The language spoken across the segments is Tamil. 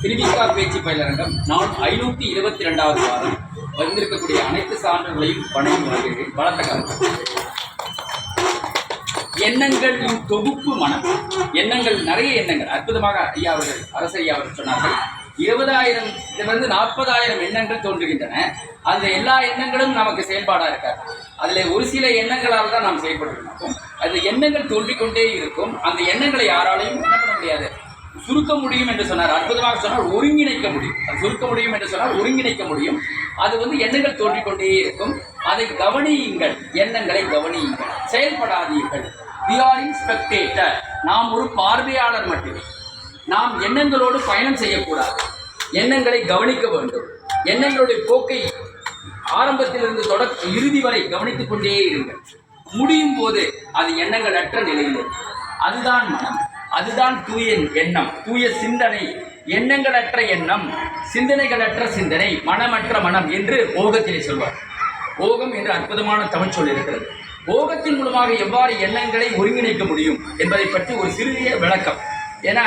திருவிக்கா பேச்சு பயிலரங்கம் நாள் 522வது வாரம் வந்திருக்கக்கூடிய அனைத்து சான்றுகளையும் வணங்கி வருகிறேன். பலத்த கருத்து எண்ணங்களின் தொகுப்பு மனம். எண்ணங்கள் நிறைய எண்ணங்கள் அற்புதமாக ஐயா அவர்கள் அரசு ஐயா அவர்கள் சொன்னார்கள். 20,000 40,000 எண்ணங்கள் தோன்றுகின்றன. அந்த எல்லா எண்ணங்களும் நமக்கு செயல்பாடாக இருக்காது. அதில் ஒரு சில எண்ணங்களால் தான் நாம் செயல்பட்டு அந்த எண்ணங்கள் தோன்றிக்கொண்டே இருக்கும். அந்த எண்ணங்களை யாராலையும் என்ன பண்ண முடியாது, சுருக்க முடியும் என்று சொன்னார். அற்புதமாக சொன்னால் ஒருங்கிணைக்க முடியும். அது சுருக்க முடியும் என்று சொன்னால் ஒருங்கிணைக்க முடியும். அது எண்ணங்கள் தோன்றிக்கொண்டே இருக்கும். அதை கவனியுங்கள், எண்ணங்களை கவனியுங்கள், செயல்படாதீர்கள். we are in spectator. நாம் ஒரு பார்வையாளர் மட்டுமே. நாம் எண்ணங்களோடு பயணம் செய்யக்கூடாது. எண்ணங்களை கவனிக்க வேண்டும். எண்ணங்களுடைய போக்கை ஆரம்பத்திலிருந்து இறுதி வரை கவனித்துக் கொண்டே இருங்கள். முடியும் போது அது எண்ணங்கள் அற்ற நிலையில், அதுதான் மனம், அதுதான் தூய எண்ணம், தூய சிந்தனை. எண்ணங்களற்ற எண்ணம், சிந்தனைகளற்ற சிந்தனை, மனமற்ற மனம் என்று ஓகத்திலே சொல்வார். ஓகம் என்று அற்புதமான தமிழ் சொல் இருக்கிறது. ஓகத்தின் மூலமாக எவ்வாறு எண்ணங்களை ஒருங்கிணைக்க முடியும் என்பதை பற்றி ஒரு சிறிய விளக்கம். ஏன்னா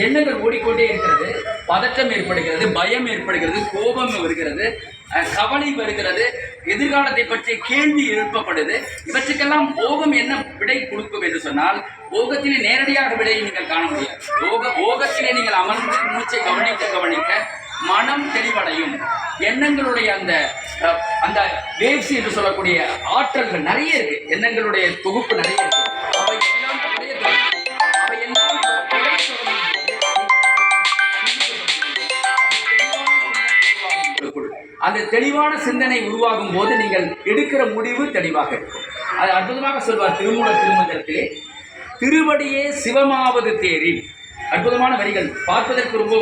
எண்ணங்கள் ஓடிக்கொண்டே இருக்கிறது, பதற்றம் ஏற்படுகிறது, பயம் ஏற்படுகிறது, கோபம் வருகிறது, கவலை வருகிறது, எதிர்காலத்தை பற்றிய கேள்வி எழுப்பப்படுது. இவற்றுக்கெல்லாம் ஓகம் என்ன விடை கொடுக்கும் என்று சொன்னால், ஓகத்திலே நேரடியாக விடையை நீங்கள் காண முடியாது. ஓகத்திலே நீங்கள் அமர்ந்து மூச்சை கவனிக்க மனம் தெளிவடையும். எண்ணங்களுடைய அந்த வேவ்ஸ் என்று சொல்லக்கூடிய ஆற்றல்கள் நிறைய இருக்கு. எண்ணங்களுடைய தொகுப்பு நிறைய இருக்கு. அவை எல்லாம் அந்த தெளிவான சிந்தனை உருவாகும் போது நீங்கள் எடுக்கிற முடிவு தெளிவாக இருக்கும். அது அற்புதமாக சொல்வார் திருமூலர் திருமந்திரத்திலே, திருவடியே சிவமாவது தேரில். அற்புதமான வரிகள், பார்ப்பதற்கு ரொம்ப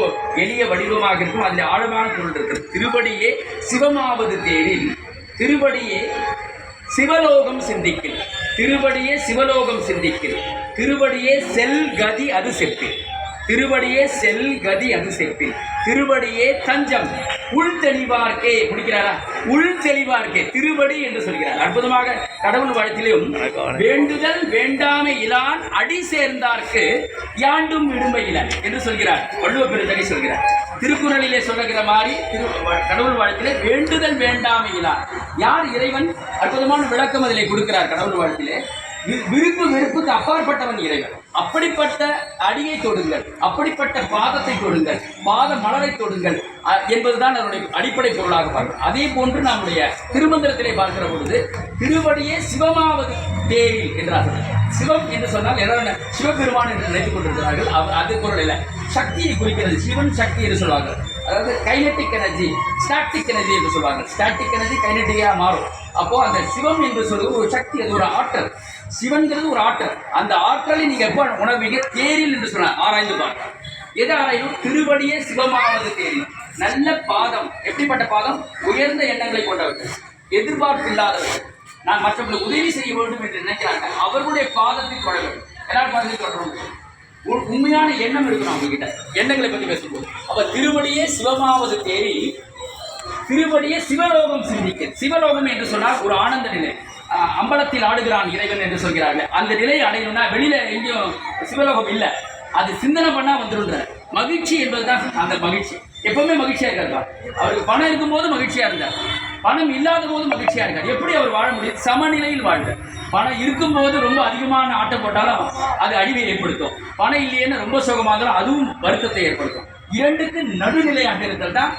எளிய வடிவமாக இருக்கும். அதில் ஆழமான பொருள் இருக்கிறது. திருவடியே சிவமாவது தேரில், திருவடியே சிவலோகம் சிந்திக்கில், திருவடியே சிவலோகம் சிந்திக்கில், திருவடியே செல் கதி அது செப்பில், திருவடியே செல் கதி அது செப்பில், திருவடியே தஞ்சம் உள் தெளிவார்க்கே. முடிக்கிறாரா? உள் தெளிவார்க்கே திருவடி என்று சொல்கிறார். அற்புதமாக கடவுள் வாழ்த்திலும் வேண்டுதல் வேண்டாமை இலான் அடி சேர்ந்தார்க்கு யாண்டும் விடுமை இல என்று சொல்கிறார். வள்ளுவ பெருந்தகை சொல்கிறார். திருக்குறளிலே சொல்லுகிற மாதிரி கடவுள் வாழ்த்திலே வேண்டுதல் வேண்டாமை இலான். யார் இறைவன்? அற்புதமான விளக்கம் அதிலே கொடுக்கிறார் கடவுள் வாழ்த்திலே. விருப்பு வெறுப்புக்கு அப்பாற்பட்டவன் இறைவன். அப்படிப்பட்ட அடியை தொடுங்கள், அப்படிப்பட்ட பாதத்தை தொடுங்கள், பாத மலரை தொடுங்கள் என்பதுதான் அதனுடைய அடிப்படை பொருளாக பார்க்கிறோம். அதே போன்று நம்முடைய திருமந்திரத்திலே பார்க்கிற பொழுது திருவடியே சிவமாவது தேரில் என்றார்கள். சிவம் என்று சொன்னால் என்ன? சிவபெருமான் என்று நினைத்துக் கொண்டிருக்கிறார்கள். அது பொருள் இல்லை, சக்தியை குறிக்கிறது. சிவன் சக்தி என்று சொல்வார்கள். அதாவது கைனட்டிக் எனர்ஜி, ஸ்டாட்டிக் எனர்ஜி என்று சொல்வார்கள். ஸ்டாட்டிக் எனர்ஜி கைனட்டிக்காக மாறும். அப்போ அந்த சிவம் என்று சொல்வது ஒரு சக்தி, அது ஒரு ஆற்றல். சிவன்கிறது ஒரு ஆற்றல். அந்த ஆற்றலை நீங்க எப்ப உணர்வீங்க? தேரில் என்று சொன்னார். ஆராய்ந்து பார்க்க எது ஆராயும்? திருவடியே சிவமாவது தேரில். நல்ல பாதம். எப்படிப்பட்ட பாதம்? உயர்ந்த எண்ணங்களை கொண்டவர்கள், எதிர்பார்ப்பு இல்லாதவர்கள், நான் மற்றவர்களுக்கு உதவி செய்ய வேண்டும் என்று நினைக்கிறாங்க. அவர்களுடைய பாதத்தில் தொட வேண்டும். எல்லாரும் பாதத்தில் தொடரும். உண்மையான எண்ணம் இருக்கணும் அவங்க கிட்ட. எண்ணங்களை பற்றி பேசும்போது அப்ப திருவடியே சிவமாவது தேரி, திருவடியே சிவலோகம் சிந்திக்க. சிவலோகம் என்று சொன்னால் ஒரு ஆனந்த நிலை. அம்பலத்தில் ஆடுகிறான் இறைவன் என்று சொல்கிறார்கள். அந்த நிலையை அடையணும்னா வெளியில எங்கேயும் சிவலோகம் இல்லை, அது சிந்தனை பண்ணா வந்துடுன்ற மகிழ்ச்சி என்பதுதான் அந்த மகிழ்ச்சி. எப்பவுமே மகிழ்ச்சியா இருக்கார். அவருக்கு பணம் இருக்கும்போது மகிழ்ச்சியா இருந்தார், பணம் இல்லாத போது மகிழ்ச்சியா இருக்கார். எப்படி அவர் வாழ முடியும்? சமநிலையில் வாழ்ந்தார். பணம் இருக்கும்போது ரொம்ப அதிகமான ஆட்டம் போட்டாலும் அது அழிவை ஏற்படுத்தும். பணம் இல்லையேன்னு ரொம்ப சுகமாக இருந்தாலும் அதுவும் வருத்தத்தை ஏற்படுத்தும். இரண்டுக்கு நடுநிலையாக இருக்கிறது தான்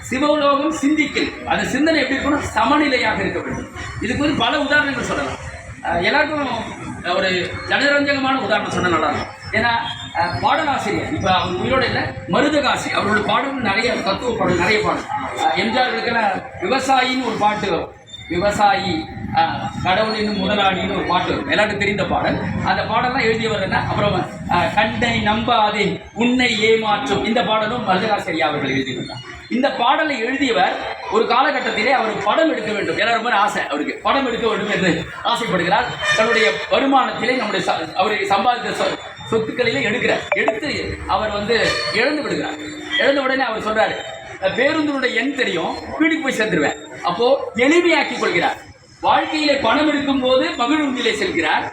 சிவலோகம் சிந்திக்கல். அந்த சிந்தனை எப்படி இருக்கணும்? சமநிலையாக இருக்க வேண்டும். இதுக்கு பல உதாரணங்கள் சொல்லலாம். எல்லாருக்கும் ஒரு ஜனரஞ்சகமான உதாரணம் சொன்ன நல்லா இருக்கும். ஏன்னா பாடலாசிரியர் இப்போ அவர் உயிரோட இல்லை, மருதகாசி, அவரோட பாடல்கள் நிறைய தத்துவ பாடல் நிறைய பாடல். எம்ஜிஆர்களுக்கெல்லாம் விவசாயின்னு ஒரு பாட்டு வரும். விவசாயி கடவுளின் முதலாளின்னு ஒரு பாட்டு வரும், எல்லாருக்கும் தெரிந்த பாடல். அந்த பாடலாம் எழுதியவர் என்ன? அப்புறம் கண்டை நம்பாதே உன்னை ஏமாற்றும், இந்த பாடலும் மருதகாசிரியா அவர்கள் எழுதியிருந்தார். இந்த பாடலை எழுதியவர் ஒரு காலகட்டத்திலே அவர் படம் எடுக்க வேண்டும், எல்லாருமே ஆசை, அவருக்கு படம் எடுக்க வேண்டும் என்று ஆசைப்படுகிறார். தன்னுடைய வருமானத்திலே அவரை சம்பாதித்த சொத்துக்களிலே எடுத்து அவர் இழந்து விடுகிறார். இழந்த உடனே அவர் சொல்றாரு, பேருந்தினுடைய எண் தெரியும், வீட்டுக்கு போய் சேர்ந்துருவேன். அப்போ எளிமையாக்கி கொள்கிறார். வாழ்க்கையிலே பணம் இருக்கும் போது மகிழுந்திலே செல்கிறார்,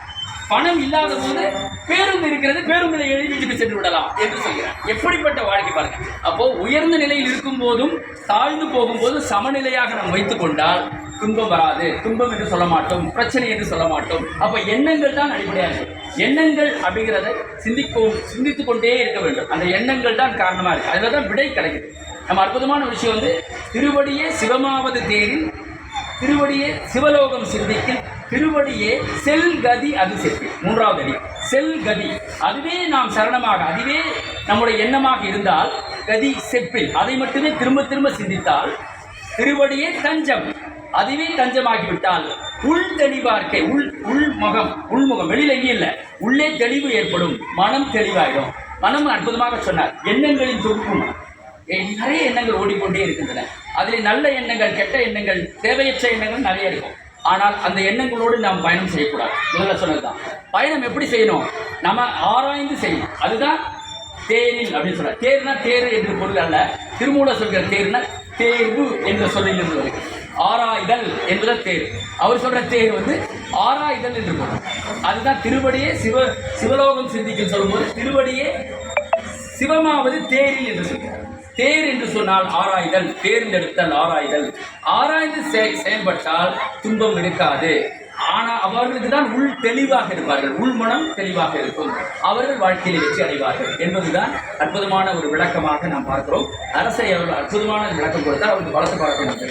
பணம் இல்லாத போது பேருந்து இருக்கிறது, பேருந்தில் எழுதி வீட்டுக்கு சென்று விடலாம் என்று சொல்கிறார். எப்படிப்பட்ட வாழ்க்கை பாருங்க. அப்போ உயர்ந்த நிலையில் இருக்கும் போதும் தாழ்ந்து போகும்போது சமநிலையாக நாம் வைத்துக் கொண்டால் துன்பம் வராது. துன்பம் என்று சொல்ல மாட்டோம், பிரச்சனை என்று சொல்ல மாட்டோம். அப்ப எண்ணங்கள் தான் அடிப்படையாக. எண்ணங்கள் அப்படிங்கிறத சிந்தித்துக் கொண்டே இருக்க வேண்டும். அந்த எண்ணங்கள் தான் காரணமா இருக்கு. அதுல தான் விடை கிடைக்குது. நம்ம அற்புதமான விஷயம் வந்து திருவடியே சிவமாவது தேரில் திருவடியே சிவலோகம் சிந்திக்கும் திருவடியே செல்கதி அது செப்பி. மூன்றாவது அடி செல்கதி. அதுவே நாம் சரணமாக, அதுவே நம்முடைய எண்ணமாக இருந்தால் கதி செப்பில், அதை மட்டுமே திரும்ப திரும்ப சிந்தித்தால் திருவடியே தஞ்சம், அதுவே தஞ்சமாகிவிட்டால் உள் தெளிவார்க்கை, உள்முகம் வெளியில எங்கேயும் இல்லை, உள்ளே தெளிவு ஏற்படும், மனம் தெளிவாயிடும். மனம் அற்புதமாக சொன்னார், எண்ணங்களின் தொகுப்பு. நிறைய எண்ணங்கள் ஓடிக்கொண்டே இருக்கின்றன. அதில் நல்ல எண்ணங்கள், கெட்ட எண்ணங்கள், தேவையற்ற எண்ணங்கள் நிறைய இருக்கும். ஆனால் அந்த எண்ணங்களோடு நாம் பயணம் செய்யக்கூடாது. முதல்ல சொன்னதுதான். பயணம் எப்படி செய்யணும்? நம்ம ஆராய்ந்து செய்யணும். அதுதான் தேரில் அப்படின்னு சொல்ற. தேர்னா தேர் என்று பொருள் அல்ல. திருமூலர் சொல்கிற தேர்னா தேர்வு என்ற சொல்லிலிருந்து வருது. ஆராய்தல் என்பதுதான் தேர். அவர் சொல்ற தேர் வந்து ஆராய்தல் என்று பொருள். அதுதான் திருவடியே சிவலோகம் சிந்திக்கும் சொல்லும்போது திருவடியே சிவமாவது தேரில் என்று சொல்கிறார். தேர் என்று சொன்னால் ஆராய்தல், தேர்ந்தெடுத்தல், ஆராய்தல். ஆராய்ந்து செயல்பட்டால் துன்பம் இருக்காது. ஆனால் அவர்களுக்கு தான் உள் தெளிவாக இருப்பார்கள், உள்மனம் தெளிவாக இருக்கும், அவர்கள் வாழ்க்கையில் வெற்றி அடைவார்கள் என்பதுதான் அற்புதமான ஒரு விளக்கமாக நாம் பார்க்கிறோம். அரசை அவர்கள் அற்புதமான விளக்கம் கொடுத்தால் அவருக்கு பலத்த பாராட்டு.